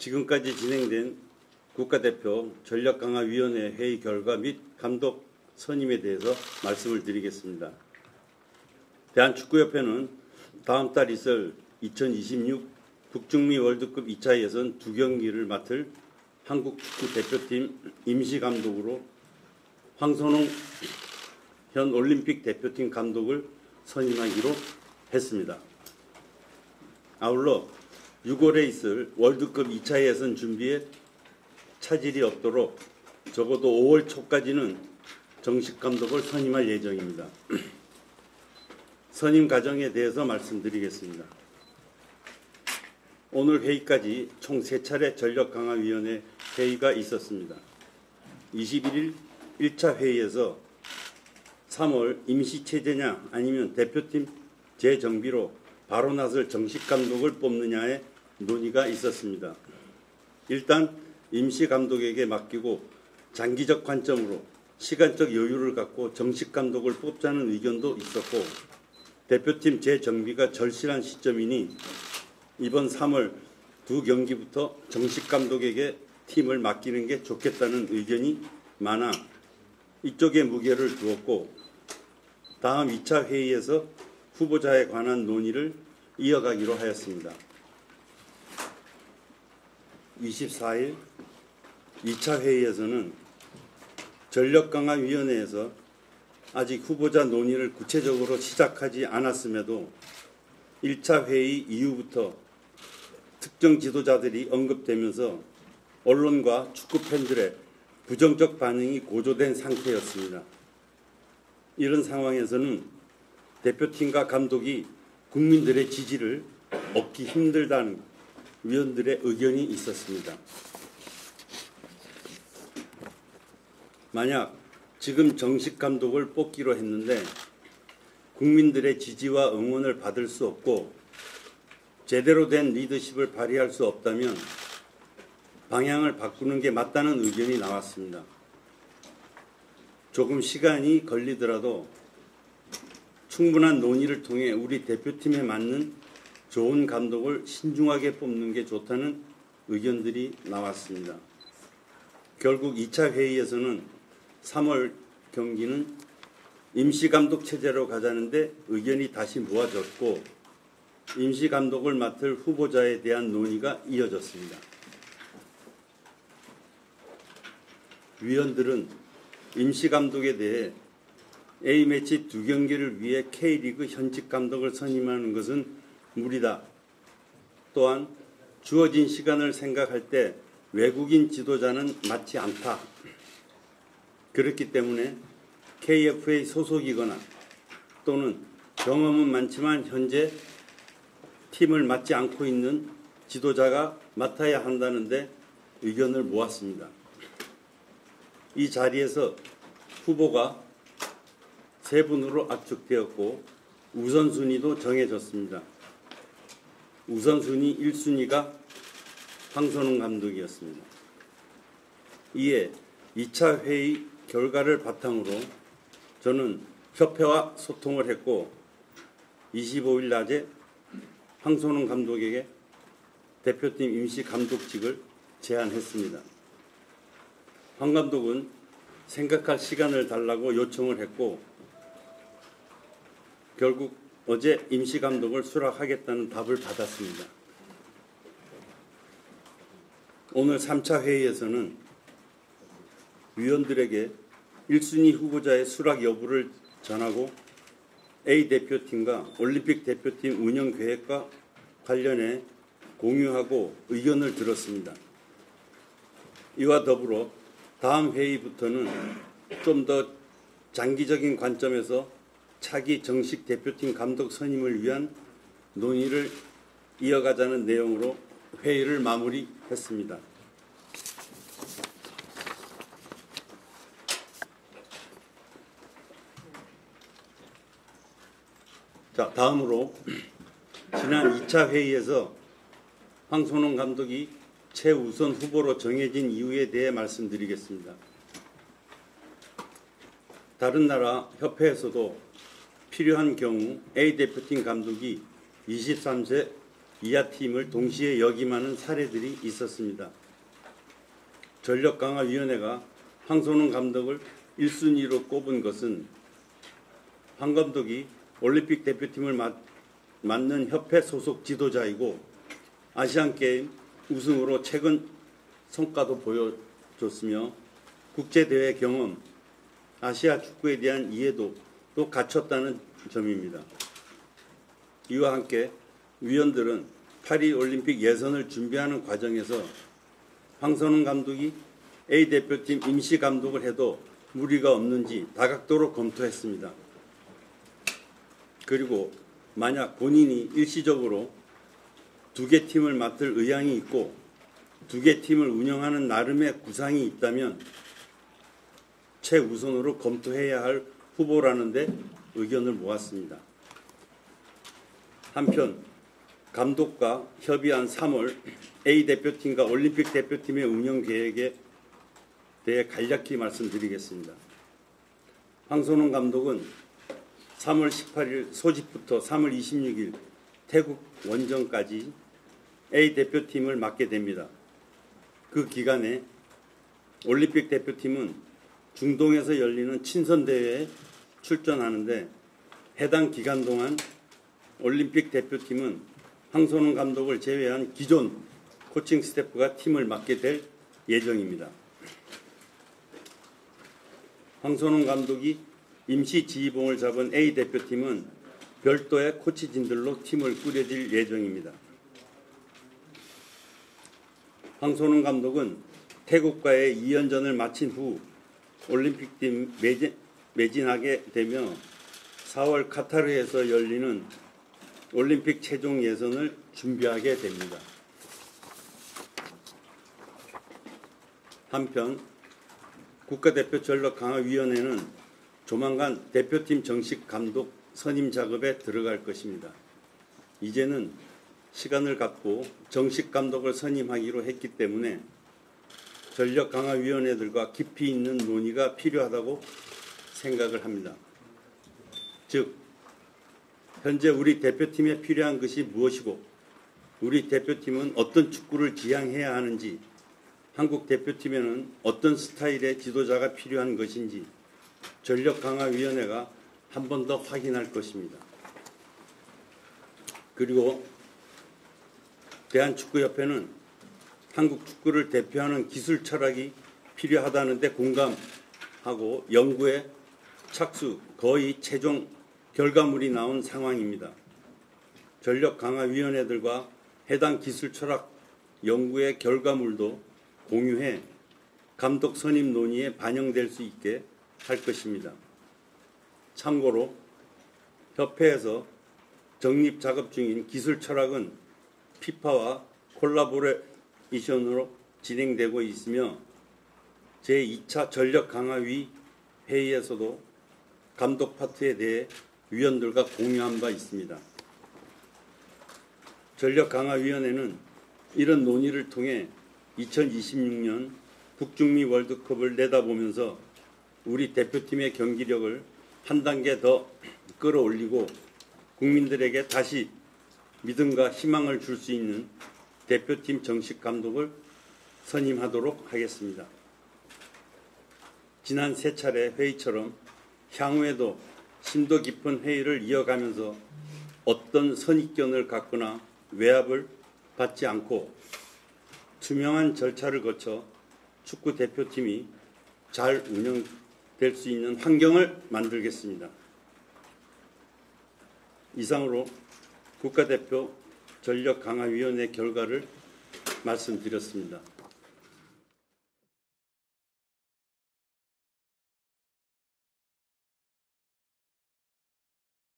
지금까지 진행된 국가대표 전력강화위원회 회의 결과 및 감독 선임에 대해서 말씀을 드리겠습니다. 대한축구협회는 다음 달 있을 2026 북중미 월드컵 2차 예선 2경기를 맡을 한국축구 대표팀 임시감독으로 황선홍 현 올림픽 대표팀 감독을 선임하기로 했습니다. 아울러 6월에 있을 월드컵 2차 예선 준비에 차질이 없도록 적어도 5월 초까지는 정식 감독을 선임할 예정입니다. 선임 과정에 대해서 말씀드리겠습니다. 오늘 회의까지 총 3차례 전력강화위원회 회의가 있었습니다. 21일 1차 회의에서 3월 임시체제냐 아니면 대표팀 재정비로 바로 나설 정식 감독을 뽑느냐의 논의가 있었습니다. 일단 임시감독에게 맡기고 장기적 관점으로 시간적 여유를 갖고 정식 감독을 뽑자는 의견도 있었고, 대표팀 재정비가 절실한 시점이니 이번 3월 2경기부터 정식 감독에게 팀을 맡기는 게 좋겠다는 의견이 많아 이쪽에 무게를 두었고, 다음 2차 회의에서 후보자에 관한 논의를 이어가기로 하였습니다. 24일 2차 회의에서는 전력강화위원회에서 아직 후보자 논의를 구체적으로 시작하지 않았음에도 1차 회의 이후부터 특정 지도자들이 언급되면서 언론과 축구 팬들의 부정적 반응이 고조된 상태였습니다. 이런 상황에서는 대표팀과 감독이 국민들의 지지를 얻기 힘들다는 위원들의 의견이 있었습니다. 만약 지금 정식 감독을 뽑기로 했는데 국민들의 지지와 응원을 받을 수 없고 제대로 된 리더십을 발휘할 수 없다면 방향을 바꾸는 게 맞다는 의견이 나왔습니다. 조금 시간이 걸리더라도 충분한 논의를 통해 우리 대표팀에 맞는 좋은 감독을 신중하게 뽑는 게 좋다는 의견들이 나왔습니다. 결국 2차 회의에서는 3월 경기는 임시감독 체제로 가자는데 의견이 다시 모아졌고, 임시감독을 맡을 후보자에 대한 논의가 이어졌습니다. 위원들은 임시감독에 대해 A매치 2경기를 위해 K리그 현직 감독을 선임하는 것은 무리다. 또한 주어진 시간을 생각할 때 외국인 지도자는 맞지 않다. 그렇기 때문에 KFA 소속이거나 또는 경험은 많지만 현재 팀을 맡지 않고 있는 지도자가 맡아야 한다는데 의견을 모았습니다. 이 자리에서 후보가 3분으로 압축되었고 우선순위도 정해졌습니다. 우선순위 1순위가 황선홍 감독이었습니다. 이에 2차 회의 결과를 바탕으로 저는 협회와 소통을 했고 25일 낮에 황선홍 감독에게 대표팀 임시 감독직을 제안했습니다. 황 감독은 생각할 시간을 달라고 요청을 했고 결국 어제 임시 감독을 수락하겠다는 답을 받았습니다. 오늘 3차 회의에서는 위원들에게 1순위 후보자의 수락 여부를 전하고 A 대표팀과 올림픽 대표팀 운영 계획과 관련해 공유하고 의견을 들었습니다. 이와 더불어 다음 회의부터는 좀 더 장기적인 관점에서 차기 정식 대표팀 감독 선임을 위한 논의를 이어가자는 내용으로 회의를 마무리했습니다. 자, 다음으로 지난 2차 회의에서 황선홍 감독이 최우선 후보로 정해진 이유에 대해 말씀드리겠습니다. 다른 나라 협회에서도 필요한 경우 A 대표팀 감독이 23세 이하 팀을 동시에 역임하는 사례들이 있었습니다. 전력강화위원회가 황선홍 감독을 1순위로 꼽은 것은 황 감독이 올림픽 대표팀을 맡는 협회 소속 지도자이고 아시안게임 우승으로 최근 성과도 보여줬으며 국제대회 경험, 아시아 축구에 대한 이해도도 갖췄다는 점입니다. 이와 함께 위원들은 파리올림픽 예선을 준비하는 과정에서 황선홍 감독이 A 대표팀 임시 감독을 해도 무리가 없는지 다각도로 검토했습니다. 그리고 만약 본인이 일시적으로 2개 팀을 맡을 의향이 있고 2개 팀을 운영하는 나름의 구상이 있다면 최우선으로 검토해야 할 후보라는 데 의견을 모았습니다. 한편 감독과 협의한 3월 A 대표팀과 올림픽 대표팀의 운영 계획에 대해 간략히 말씀드리겠습니다. 황선홍 감독은 3월 18일 소집부터 3월 26일 태국 원정까지 A 대표팀을 맡게 됩니다. 그 기간에 올림픽 대표팀은 중동에서 열리는 친선대회에 출전하는데 해당 기간 동안 올림픽 대표팀은 황선홍 감독을 제외한 기존 코칭 스태프가 팀을 맡게 될 예정입니다. 황선홍 감독이 임시 지휘봉을 잡은 A 대표팀은 별도의 코치진들로 팀을 꾸려질 예정입니다. 황선홍 감독은 태국과의 2연전을 마친 후 올림픽팀 매진하게 되며 4월 카타르에서 열리는 올림픽 최종 예선을 준비하게 됩니다. 한편 국가대표 전력강화위원회는 조만간 대표팀 정식 감독 선임 작업에 들어갈 것입니다. 이제는 시간을 갖고 정식 감독을 선임하기로 했기 때문에 전력강화위원회들과 깊이 있는 논의가 필요하다고 생각을 합니다. 즉, 현재 우리 대표팀에 필요한 것이 무엇이고 우리 대표팀은 어떤 축구를 지향해야 하는지, 한국 대표팀에는 어떤 스타일의 지도자가 필요한 것인지 전력강화위원회가 한 번 더 확인할 것입니다. 그리고 대한축구협회는 한국 축구를 대표하는 기술 철학이 필요하다는 데 공감하고 연구에 착수, 거의 최종 결과물이 나온 상황입니다. 전력강화위원회들과 해당 기술 철학 연구의 결과물도 공유해 감독 선임 논의에 반영될 수 있게 할 것입니다. 참고로 협회에서 정립 작업 중인 기술 철학은 피파와 콜라보레이션으로 진행되고 있으며 제2차 전력강화위 회의에서도 감독 파트에 대해 위원들과 공유한 바 있습니다. 전력강화위원회는 이런 논의를 통해 2026년 북중미 월드컵을 내다보면서 우리 대표팀의 경기력을 한 단계 더 끌어올리고 국민들에게 다시 믿음과 희망을 줄 수 있는 대표팀 정식 감독을 선임하도록 하겠습니다. 지난 3차례 회의처럼 향후에도 심도 깊은 회의를 이어가면서 어떤 선입견을 갖거나 외압을 받지 않고 투명한 절차를 거쳐 축구 대표팀이 잘 운영될 수 있는 환경을 만들겠습니다. 이상으로 국가대표 전력강화위원회 결과를 말씀드렸습니다.